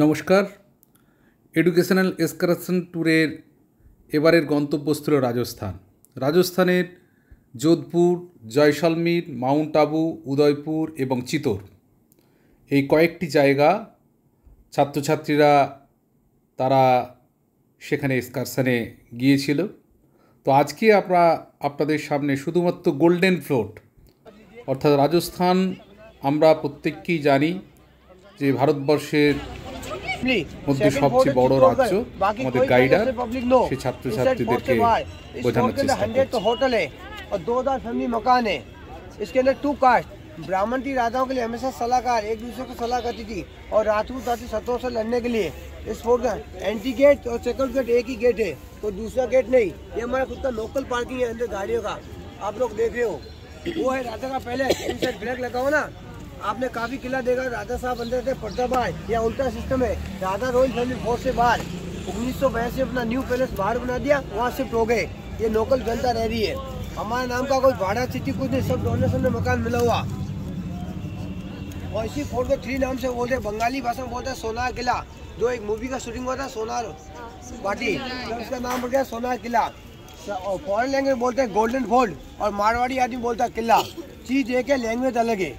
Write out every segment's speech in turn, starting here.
নমস্কার। Educational excursion ট্যুরের এবারের গন্তব্যস্থল রাজস্থানের যোধপুর, জয়সলমীর, মাউন্ট আবু, উদয়পুর এবং চিতোর এই কয়েকটি জায়গা ছাত্রছাত্রীরা তারা সেখানে এক্সকারশনে গিয়েছিল। তো আজকে আপনাদের সামনে শুধুমাত্র গোল্ডেন ফোর্ট অর্থাৎ রাজস্থান আমরা প্রত্যেককেই জানি যে ভারতবর্ষের মধ্যে সবচেয়ে বড় রাজ্য। আমাদের গাইডার সেই ছাত্রছাত্রীদেরকে বোঝানোর চেষ্টা করছে। होटल है और 2000 फैमिली मकान है। इसके अंदर 2 कास्ट ब्राह्मण थी, राजाओं के लिए हमेशा सलाहकार एक दूसरे को सलाह करती थी और राजपूत आती शत्रुओं से लड़ने के लिए। इस फोर्ट का एंट्री गेट और सेकंड गेट एक ही गेट है, कोई दूसरा गेट नहीं। ये हमारा खुद का लोकल पार्किंग है अंदर गाड़ियों का, आप लोग देख रहे हो। वो है राजा का पैलेस, इनसाइड ब्लैक लगा हो ना, आपने काफी किला देखा। राजा साहब अंदर थे पर्दाबाज, या उल्टा सिस्टम है। राजा रॉयल फैमिली फोर्ट से बाहर 1982 अपना न्यू पैलेस बाहर बना दिया, वहाँ शिफ्ट हो गए। ये लोकल जनता रह रही है। हमारे नाम का कोई भाड़ा सिटी कुछ नहीं, सब डोनेशन में मकान मिला हुआ। और इसी फोर्ट को 3 नाम से बोलते हैं, बंगाली भाषा में बोलते हैं सोनार किला। जो एक मूवी का शूटिंग हुआ था सोनार पार्टी, तो इसका नाम पड़ गया सोनार किला। और फॉरेन लैंग्वेज बोलते हैं गोल्डन फोर्ट, और मारवाड़ी आदमी बोलता है किला। चीज एक है, लैंग्वेज अलग है।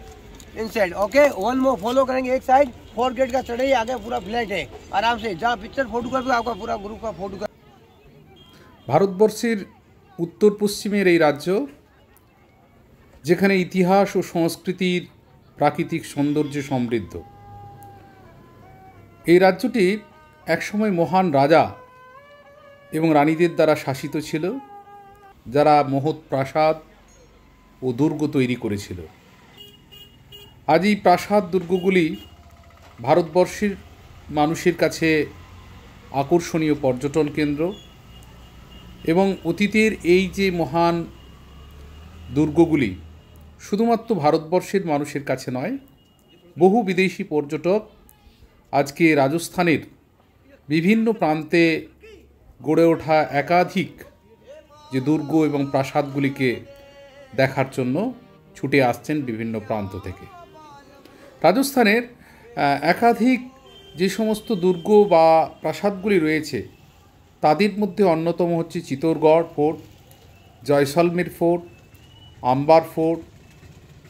Inside okay, one more follow करेंगे। एक साइड 4 गेट का चढ़ाई, आगे पूरा फ्लैट है। आराम से जहाँ पिक्चर फोटो कर आपका पूरा ग्रुप का फोटो कर। ভারতবর্ষের উত্তর পশ্চিমের এই রাজ্য, যেখানে ইতিহাস ও সংস্কৃতির প্রাকৃতিক সৌন্দর্যে সমৃদ্ধ, এই রাজ্যটি একসময় মহান রাজা এবং রানীদের দ্বারা শাসিত ছিল, যারা মহৎ প্রাসাদ ও দুর্গ তৈরি করেছিল। আজ এই প্রাসাদ দুর্গগুলি ভারতবর্ষের মানুষের কাছে আকর্ষণীয় পর্যটন কেন্দ্র, এবং অতীতের এই যে মহান দুর্গগুলি শুধুমাত্র ভারতবর্ষের মানুষের কাছে নয়, বহু বিদেশি পর্যটক আজকে রাজস্থানের বিভিন্ন প্রান্তে গড়ে ওঠা একাধিক যে দুর্গ এবং প্রাসাদগুলিকে দেখার জন্য ছুটে আসছেন বিভিন্ন প্রান্ত থেকে। রাজস্থানের একাধিক যে সমস্ত দুর্গ বা প্রাসাদগুলি রয়েছে, তাদের মধ্যে অন্যতম হচ্ছে Chittorgarh fort, Jaisalmer fort, Amber fort,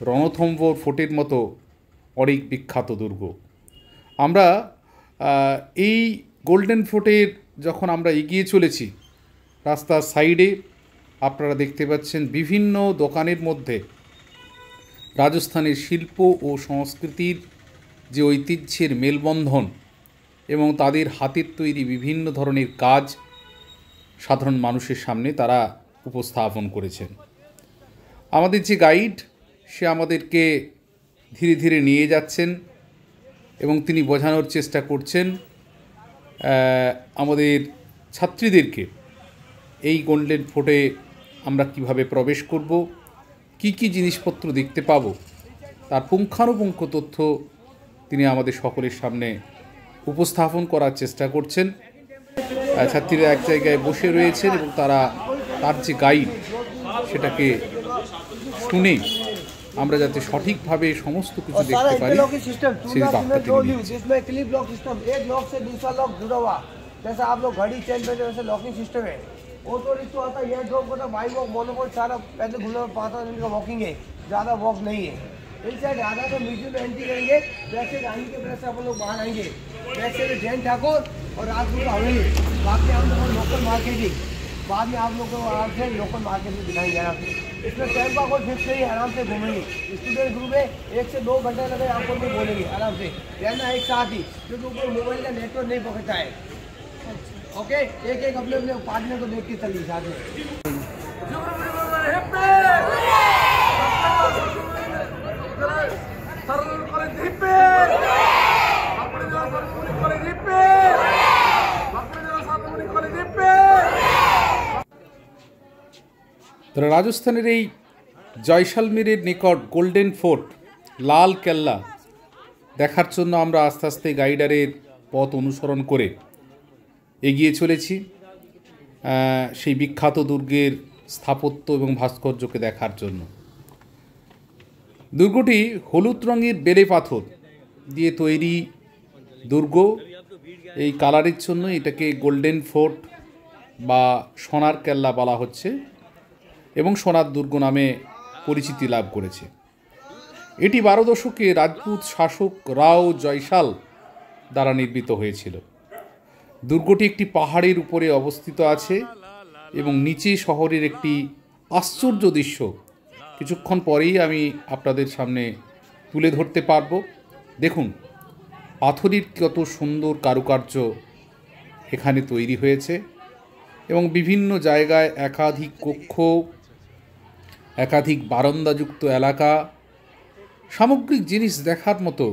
Ranthambore ফোর্টের মতো অনেক বিখ্যাত দুর্গ। আমরা এই গোল্ডেন ফোর্টের যখন আমরা এগিয়ে চলেছি, রাস্তার সাইডে আপনারা দেখতে পাচ্ছেন বিভিন্ন দোকানের মধ্যে রাজস্থানের শিল্প ও সংস্কৃতির যে ঐতিহ্যের মেলবন্ধন এবং তাদের হাতের তৈরি বিভিন্ন ধরনের কাজ সাধারণ মানুষের সামনে তারা উপস্থাপন করেছেন। আমাদের যে গাইড, সে আমাদেরকে ধীরে ধীরে নিয়ে যাচ্ছেন এবং তিনি বোঝানোর চেষ্টা করছেন আমাদের ছাত্রীদেরকে এই গোল্ডেন ফোর্টে আমরা কিভাবে প্রবেশ করব, কি কি জিনিসপত্র দেখতে পাব, তার পুঙ্খানুপুঙ্খ তথ্য তিনি আমাদের সকলের সামনে উপস্থাপন করার চেষ্টা করছেন। ছাত্রীরা এক জায়গায় বসে রয়েছেন এবং তার যে গাইড সেটাকে শুনে আমরা যাতে সঠিকভাবে সমস্ত কিছু দেখতে পারি সেই বার্তা তিনি দিচ্ছেন। जैसा आप लोग घड़ी चेंज करते वैसे लॉकिंग सिस्टम है। ऑटो रिक्शा आता है, ड्रॉप करता, बाइक वॉक मोनोपोल सारा पैदल घूमना 5 मिनट का वॉकिंग है, ज़्यादा वॉक नहीं है। इस साइड आधा तो म्यूजियम में एंट्री करेंगे, बैक साइड आने के बाद से आप लोग बाहर आएंगे। बैक साइड जैन ठाकुर और राजपूत का हवेली, बाकी हम लोग लोकल मार्केटिंग बाद में आप लोग को आराम से लोकल मार्केट में दिखाएंगे आराम से। इसमें टाइम का कोई फिक्स नहीं है, आराम से घूमेंगे। स्टूडेंट ग्रुप में 1 से 2 घंटे लगे, आपको भी बोलेंगे आराम से रहना एक साथ ही, क्योंकि ऊपर मोबाइल का नेटवर्क नहीं पकड़ता है। ओके, एक एक अपने अपने पार्टनर को देख के चलिए साथ में। রাজস্থানের এই জয়সলমীরের নিকট গোল্ডেন ফোর্ট, লাল কেল্লা দেখার জন্য আমরা আস্তে আস্তে গাইডারের পথ অনুসরণ করে এগিয়ে চলেছি সেই বিখ্যাত দুর্গের স্থাপত্য এবং ভাস্কর্যকে দেখার জন্য। দুর্গটি হলুদ রঙের বেলে পাথর দিয়ে তৈরি দুর্গ এই কালারের জন্য এটাকে গোল্ডেন ফোর্ট বা সোনার কেল্লা বলা হচ্ছে এবং সোনার দুর্গ নামে পরিচিতি লাভ করেছে। এটি 12 দশকে রাজপুত শাসক রাও জয়সাল দ্বারা নির্মিত হয়েছিল। দুর্গটি একটি পাহাড়ের উপরে অবস্থিত আছে এবং নিচে শহরের একটি আশ্চর্য দৃশ্য কিছুক্ষণ পরেই আমি আপনাদের সামনে তুলে ধরতে পারব। দেখুন পাথরের কত সুন্দর কারুকার্য এখানে তৈরি হয়েছে এবং বিভিন্ন জায়গায় একাধিক কক্ষ, একাধিক বারান্দাযুক্ত এলাকা, সামগ্রিক জিনিস দেখার মতো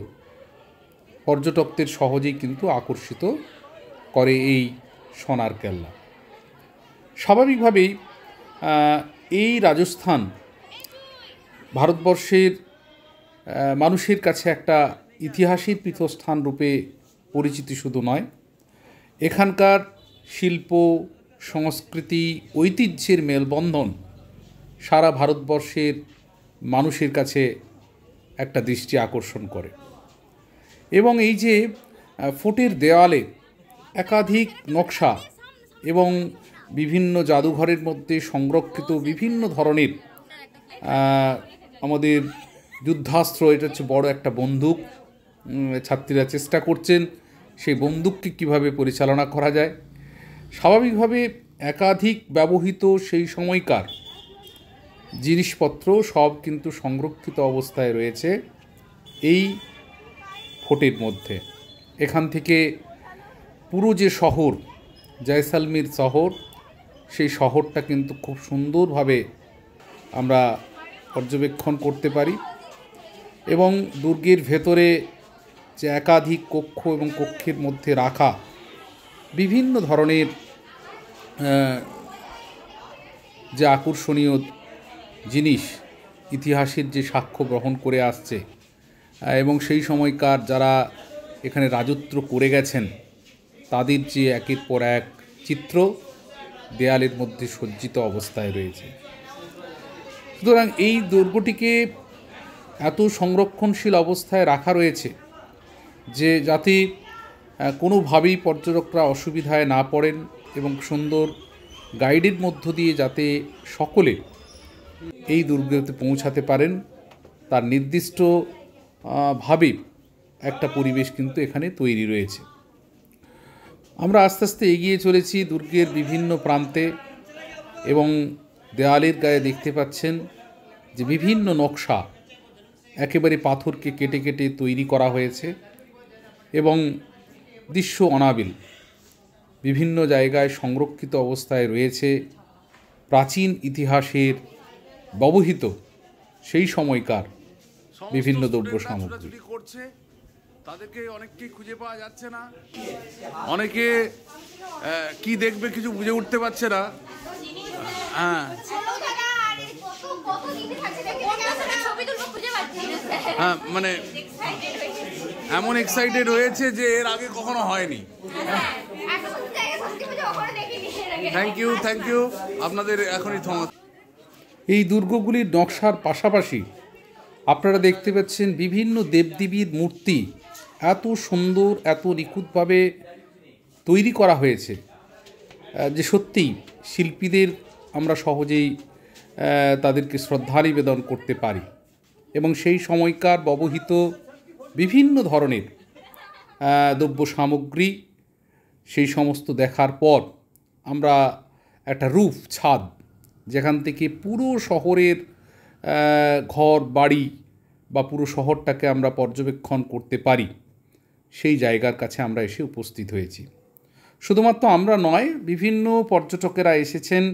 পর্যটকদের সহজেই কিন্তু আকর্ষিত করে এই সোনার কেল্লা। স্বাভাবিকভাবেই এই রাজস্থান ভারতবর্ষের মানুষের কাছে একটা ইতিহাসের পীঠস্থান রূপে পরিচিতি শুধু নয়, এখানকার শিল্প, সংস্কৃতি, ঐতিহ্যের মেলবন্ধন সারা ভারতবর্ষের মানুষের কাছে একটা দৃষ্টি আকর্ষণ করে। এবং এই যে ফোর্টের দেওয়ালে একাধিক নকশা এবং বিভিন্ন জাদুঘরের মধ্যে সংরক্ষিত বিভিন্ন ধরনের আমাদের যুদ্ধাস্ত্র, এটা হচ্ছে বড় একটা বন্দুক, ছাত্রীরা চেষ্টা করছেন সেই বন্দুককে কীভাবে পরিচালনা করা যায়। স্বাভাবিকভাবে একাধিক ব্যবহৃত সেই সময়কার জিনিসপত্র সব কিন্তু সংরক্ষিত অবস্থায় রয়েছে এই ফোর্টের মধ্যে। এখান থেকে পুরো যে শহর জয়সালমীর শহর, সেই শহরটা কিন্তু খুব সুন্দরভাবে আমরা পর্যবেক্ষণ করতে পারি এবং দুর্গের ভেতরে যে একাধিক কক্ষ এবং কক্ষের মধ্যে রাখা বিভিন্ন ধরনের যে আকর্ষণীয় জিনিস ইতিহাসের যে সাক্ষ্য বহন করে আসছে এবং সেই সময়কার যারা এখানে রাজত্ব করে গেছেন তাদের যে একের পর এক চিত্র দেয়ালের মধ্যে সজ্জিত অবস্থায় রয়েছে। সুতরাং এই দুর্গটিকে এত সংরক্ষণশীল অবস্থায় রাখা রয়েছে যে যাতে কোনোভাবেই পর্যটকরা অসুবিধায় না পড়েন এবং সুন্দর গাইডের মধ্য দিয়ে যাতে সকলে এই দুর্গতে পৌঁছাতে পারেন তার নির্দিষ্ট ভাবে একটা পরিবেশ কিন্তু এখানে তৈরি রয়েছে। আমরা আস্তে আস্তে এগিয়ে চলেছি দুর্গের বিভিন্ন প্রান্তে এবং দেওয়ালের গায়ে দেখতে পাচ্ছেন যে বিভিন্ন নকশা একেবারে পাথরকে কেটে কেটে তৈরি করা হয়েছে এবং দৃশ্য অনাবিল বিভিন্ন জায়গায় সংরক্ষিত অবস্থায় রয়েছে প্রাচীন ইতিহাসের ব্যবহৃত সেই সময়কার বিভিন্ন দ্রব্য সামগ্রী। তাদেরকে অনেককেই খুঁজে পাওয়া যাচ্ছে না, অনেকে কি দেখবে কিছু বুঝে উঠতে পারছে না। হ্যাঁ হ্যাঁ, মানে এমন এক্সাইটেড হয়েছে যে এর আগে কখনো হয়নি। থ্যাংক ইউ আপনাদের এখনই থমাস। এই দুর্গগুলির নকশার পাশাপাশি আপনারা দেখতে পাচ্ছেন বিভিন্ন দেবদেবীর মূর্তি এত সুন্দর, এত নিখুঁতভাবে তৈরি করা হয়েছে যে সত্যিই শিল্পীদের আমরা সহজেই তাদেরকে শ্রদ্ধা নিবেদন করতে পারি এবং সেই সময়কার ব্যবহৃত বিভিন্ন ধরনের দ্রব্য সামগ্রী সেই সমস্ত দেখার পর আমরা একটা রুফ ছাদ যেখান থেকে পুরো শহরের ঘর বাড়ি বা পুরো শহরটাকে আমরা পর্যবেক্ষণ করতে পারি সেই জায়গার কাছে আমরা এসে উপস্থিত হয়েছি। শুধুমাত্র আমরা নয়, বিভিন্ন পর্যটকেরা এসেছেন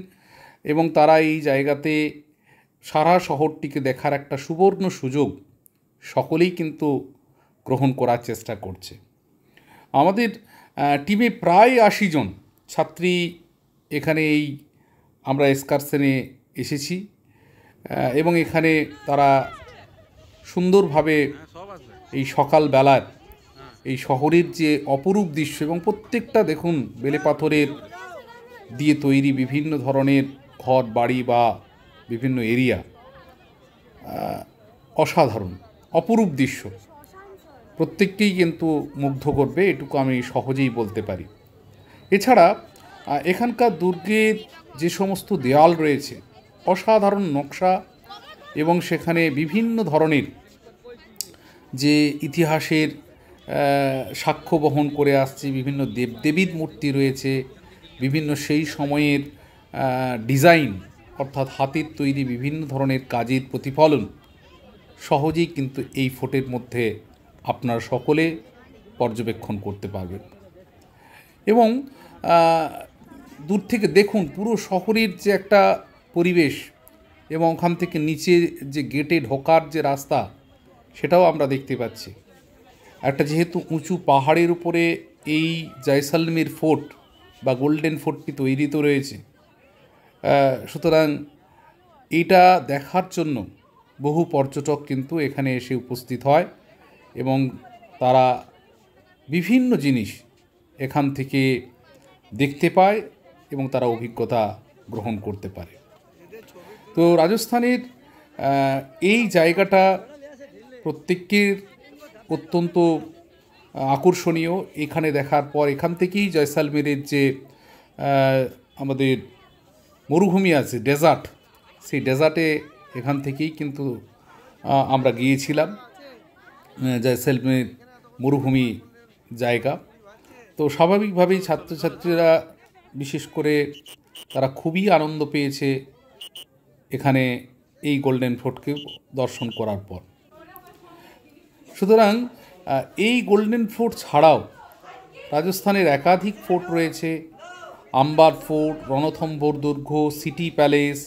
এবং তারা এই জায়গাতে সারা শহরটিকে দেখার একটা সুবর্ণ সুযোগ সকলেই কিন্তু গ্রহণ করার চেষ্টা করছে। আমাদের টিমে প্রায় 80 জন ছাত্রী এখানে এই আমরা এক্সকারশনে এসেছি এবং এখানে তারা সুন্দরভাবে এই সকালবেলার এই শহরের যে অপরূপ দৃশ্য এবং প্রত্যেকটা দেখুন বেলে পাথরের দিয়ে তৈরি বিভিন্ন ধরনের ঘর বাড়ি বা বিভিন্ন এরিয়া, অসাধারণ অপরূপ দৃশ্য। প্রত্যেককেই কিন্তু মুগ্ধ করবে, এটুকু আমি সহজেই বলতে পারি। এছাড়া এখানকার দুর্গের যে সমস্ত দেয়াল রয়েছে, অসাধারণ নকশা, এবং সেখানে বিভিন্ন ধরনের যে ইতিহাসের সাক্ষ্য বহন করে আসছে, বিভিন্ন দেবদেবীর মূর্তি রয়েছে, বিভিন্ন সেই সময়ের ডিজাইন, অর্থাৎ হাতের তৈরি বিভিন্ন ধরনের কাজের প্রতিফলন সহজেই কিন্তু এই ফোর্টের মধ্যে আপনারা সকলে পর্যবেক্ষণ করতে পারবেন। এবং দূর থেকে দেখুন পুরো শহরের যে একটা পরিবেশ, এবং ওখান থেকে নিচে যে গেটে ঢোকার যে রাস্তা, সেটাও আমরা দেখতে পাচ্ছি। একটা যেহেতু উঁচু পাহাড়ের উপরে এই জয়সলমের ফোর্ট বা গোল্ডেন ফোর্টটি তৈরি তো রয়েছে, সুতরাং এইটা দেখার জন্য বহু পর্যটক কিন্তু এখানে এসে উপস্থিত হয়, এবং তারা বিভিন্ন জিনিস এখান থেকে দেখতে পায় এবং তারা অভিজ্ঞতা গ্রহণ করতে পারে। তো রাজস্থানের এই জায়গাটা প্রত্যেকের অত্যন্ত আকর্ষণীয়। এখানে দেখার পর এখান থেকেই জয়সলমেরের যে আমাদের মরুভূমি আছে, ডেজার্ট, সেই ডেজার্টে এখান থেকেই কিন্তু আমরা গিয়েছিলাম, জয়সলমের মরুভূমি জায়গা। তো স্বাভাবিকভাবেই ছাত্রছাত্রীরা বিশেষ করে তারা খুবই আনন্দ পেয়েছে এখানে এই গোল্ডেন ফোর্টকে দর্শন করার পর। সুতরাং এই গোল্ডেন ফোর্ট ছাড়াও রাজস্থানের একাধিক ফোর্ট রয়েছে, আম্বার ফোর্ট, রণথম্বর দুর্গ, সিটি প্যালেস,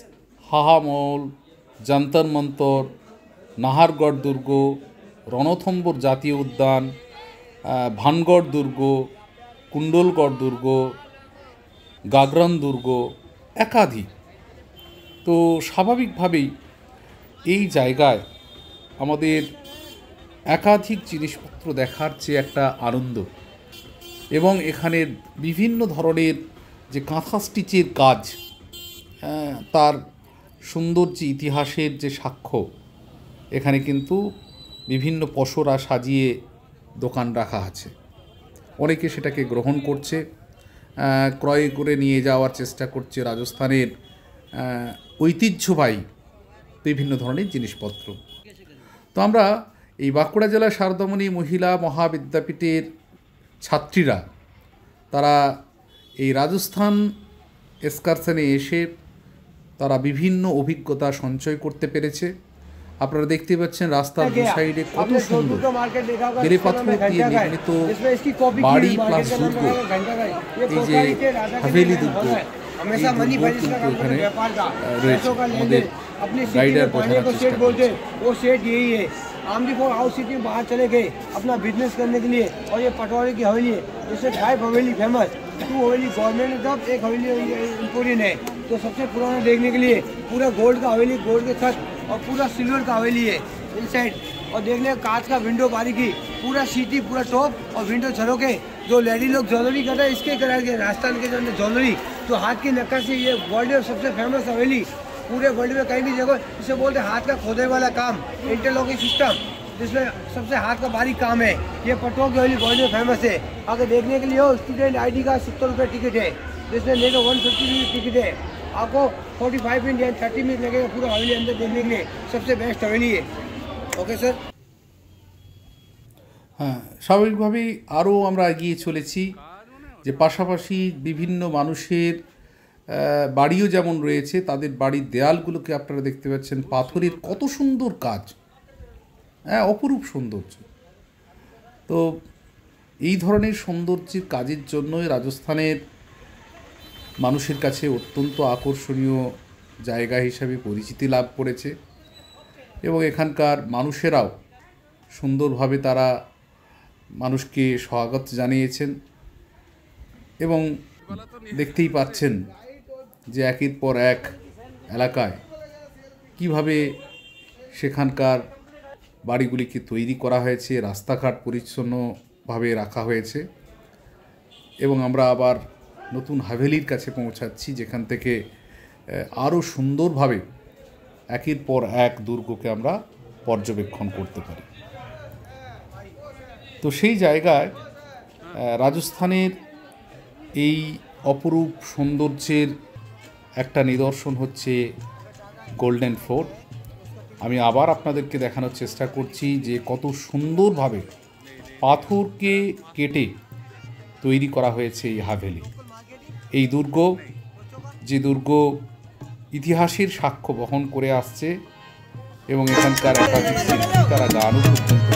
হাহামহল, যন্তর মন্তর, নাহারগড় দুর্গ, রণথম্বর জাতীয় উদ্যান, ভানগড় দুর্গ, কুণ্ডলগড় দুর্গ, গাগরান দুর্গ, একাধিক। তো স্বাভাবিকভাবেই এই জায়গায় আমাদের একাধিক জিনিসপত্র দেখার যে একটা আনন্দ, এবং এখানের বিভিন্ন ধরনের যে কাঁথা স্টিচের কাজ, তার সুন্দর যে ইতিহাসের যে সাক্ষ্য, এখানে কিন্তু বিভিন্ন পসরা সাজিয়ে দোকান রাখা আছে। অনেকে সেটাকে গ্রহণ করছে, ক্রয় করে নিয়ে যাওয়ার চেষ্টা করছে রাজস্থানের ঐতিহ্যবাহী বিভিন্ন ধরনের জিনিসপত্র। তো আমরা এই বাঁকুড়া জেলার সারদামণি মহিলা মহাবিদ্যাপীঠের ছাত্রীরা তারা এই রাজস্থান এক্সকারশনে এসে তারা বিভিন্ন অভিজ্ঞতা সঞ্চয় করতে পেরেছে। আপনারা দেখতে পাচ্ছেন রাস্তার দু সাইডে কত সুন্দর বেলে পাথর দিয়ে নির্মিত বাড়ি প্লাস দুর্গ, এই যে হাভেলি দুর্গ, এই দুর্গ কিন্তু এখানে রয়েছে। আমাদের গাইডার বোঝানোর চেষ্টা করছে। वो सेट यही है, आमदी फॉर हाउस सिटी में बाहर चले गए अपना बिजनेस करने के लिए, और ये पटवारी की हवेली है, जैसे 5 हवेली फेमस, 2 हवेली गवर्नमेंट जब, 1 हवेली इम्पोरियन है। तो सबसे पुराना देखने के लिए पूरा गोल्ड का हवेली, गोल्ड के छत और पूरा सिल्वर का हवेली है इनसाइड। और देखने कांच का विंडो बारीकी, पूरा सीटी, पूरा टॉप और विंडो झरोके। जो लेडी लोग ज्वेलरी करते हैं इसके कराए गए, राजस्थान के जो ज्वेलरी जो हाथ की नक्काशी, ये वर्ल्ड में सबसे फेमस हवेली, पूरे वर्ल्ड में कहीं भी जगह इसे बोलते हैं हाथ का खोदे वाला काम, इंटरलॉकिंग सिस्टम, जिसमें सबसे हाथ का बारीक काम है। ये पटोल की हवेली वर्ल्ड में फेमस है। अगर देखने के लिए हो, स्टूडेंट आईडी का 70 रुपये टिकट है, जिसमें लेकर 150 रुपये टिकट है। आपको 45 मिनट या 30 मिनट लगेगा पूरा हवेली अंदर देखने के लिए। सबसे बेस्ट हवेली है। Okay sir. হ্যাঁ, স্বাভাবিকভাবেই আরও আমরা এগিয়ে চলেছি, যে পাশাপাশি বিভিন্ন মানুষের বাড়িও যেমন রয়েছে, তাদের বাড়ির দেয়ালগুলোকে আপনারা দেখতে পাচ্ছেন পাথরের কত সুন্দর কাজ, হ্যাঁ, অপরূপ সৌন্দর্য। তো এই ধরনের সৌন্দর্যের কাজের জন্যই রাজস্থানের মানুষের কাছে অত্যন্ত আকর্ষণীয় জায়গা হিসাবে পরিচিতি লাভ করেছে, এবং এখানকার মানুষেরাও সুন্দরভাবে তারা মানুষকে স্বাগত জানিয়েছেন। এবং দেখতেই পাচ্ছেন যে একের পর এক এলাকায় কিভাবে সেখানকার বাড়িগুলিকে তৈরি করা হয়েছে, রাস্তাঘাট পরিচ্ছন্নভাবে রাখা হয়েছে। এবং আমরা আবার নতুন হাভেলির কাছে পৌঁছাচ্ছি, যেখান থেকে আরও সুন্দরভাবে একের পর এক দুর্গকে আমরা পর্যবেক্ষণ করতে পারি। তো সেই জায়গায় রাজস্থানের এই অপরূপ সৌন্দর্যের একটা নিদর্শন হচ্ছে গোল্ডেন ফোর্ট। আমি আবার আপনাদেরকে দেখানোর চেষ্টা করছি যে কত সুন্দরভাবে পাথরকে কেটে তৈরি করা হয়েছে এই হাভেলি। এই দুর্গ, যে দুর্গ ইতিহাসের সাক্ষ্য বহন করে আসছে এবং এখানকার একাধিক শিল্পী তারা গানও পর্যন্ত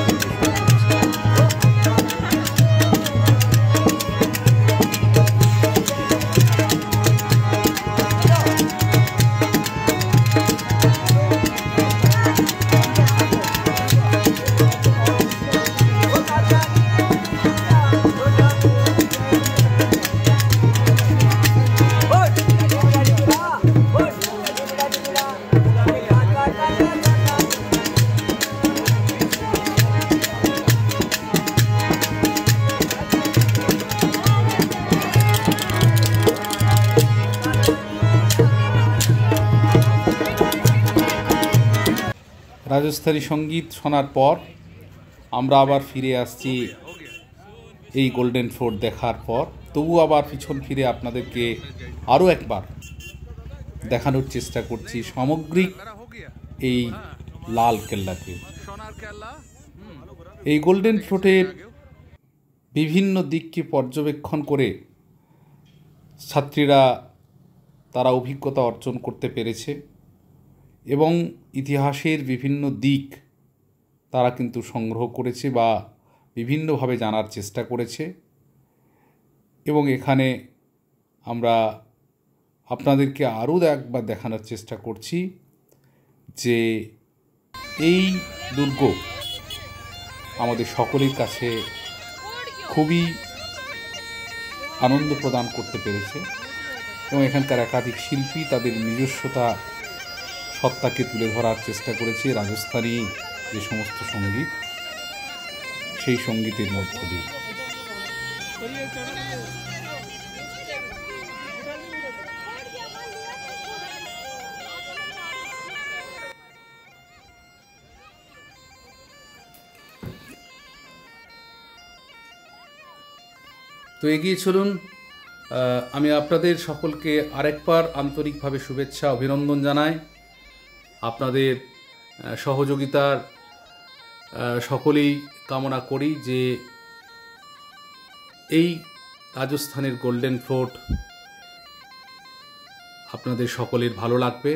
রাজস্থানী সঙ্গীত শোনার পর আমরা আবার ফিরে আসছি এই গোল্ডেন ফোর্ট দেখার পর। তবু আবার পিছন ফিরে আপনাদেরকে আরও একবার দেখানোর চেষ্টা করছি সামগ্রিক এই লাল কেল্লাকে। এই গোল্ডেন ফোর্টের বিভিন্ন দিককে পর্যবেক্ষণ করে ছাত্রীরা তারা অভিজ্ঞতা অর্জন করতে পেরেছে এবং ইতিহাসের বিভিন্ন দিক তারা কিন্তু সংগ্রহ করেছে বা বিভিন্নভাবে জানার চেষ্টা করেছে। এবং এখানে আমরা আপনাদেরকে আরও একবার দেখানোর চেষ্টা করছি যে এই দুর্গ আমাদের সকলের কাছে খুবই আনন্দ প্রদান করতে পেরেছে এবং এখানকার একাধিক শিল্পী তাদের নিজস্বতা সত্তাকে তুলে ধরার চেষ্টা করেছে রাজস্থানী যে সমস্ত সঙ্গীত, সেই সঙ্গীতের মধ্য দিয়ে। তো এগিয়ে চলুন। আমি আপনাদের সকলকে আরেকবার আন্তরিকভাবে শুভেচ্ছা অভিনন্দন জানাই। আপনাদের সহযোগিতার সকলেই কামনা করি যে এই রাজস্থানের গোল্ডেন ফোর্ট আপনাদের সকলের ভালো লাগবে।